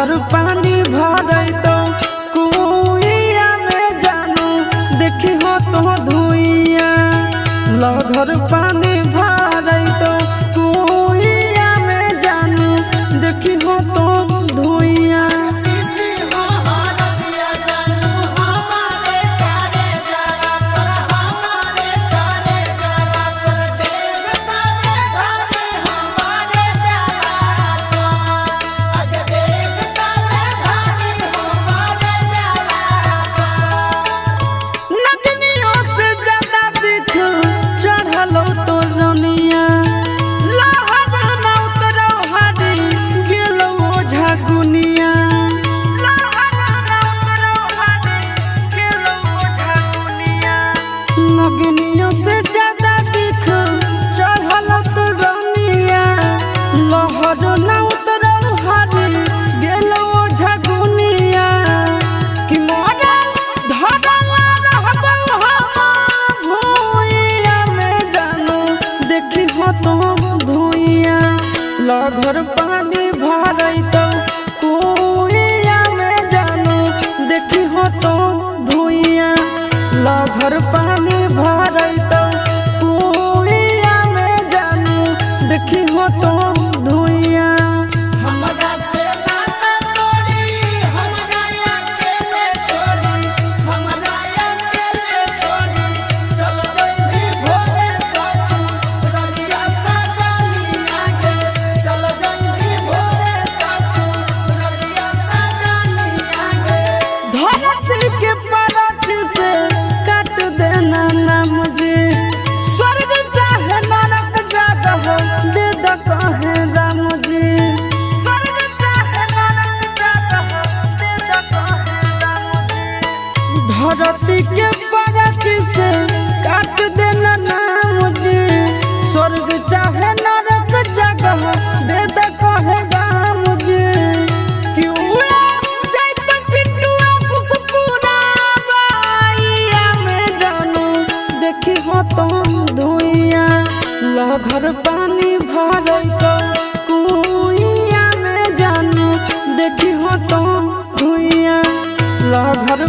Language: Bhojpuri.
लहर पानी भरे तो कुइया में जानू देखी हो तो धुइया लहर पानी भरे तो कुइया में जानू देखी हो तो धुइया नगनियों से ज्यादा दिख चढ़ल तो रनिया लहर न उतरल हरी गेलो झगुनिया कि मरल धरल रहबो हम भुइया में जानू देखी हो तो धुइया लहर पानी भरे तो कुइया में जानू देखी हो तो धुइया लहर पानी भरे तो कुइया में जानू देखी हो तो धुइया हमरा से नाता तोड़ी हमरा अकेले छोड़ी हमरा अकेले छोड़ी चल जइबी भोरे ससुर ररिया सजनी आगे चल जइबी भोरे ससुर ररिया सजनी आगे धरती के परत से काट देना ना मुझे स्वर्ग चाहे नरक जगह दे द कहे राम जी स्वर्ग चाहे नरक जगह दे द कहे राम जी धरती के परत से काट देना ना मुझे स्वर्ग चाहे नरक जगह दे द कहे राम जी क्यों जाइत चिट्टुआ सुसपुरा बाइया में जानू देखी हो तो धुइया लहर पानी भरे तो कुइया में जानू देखी हो तो धुइया लहर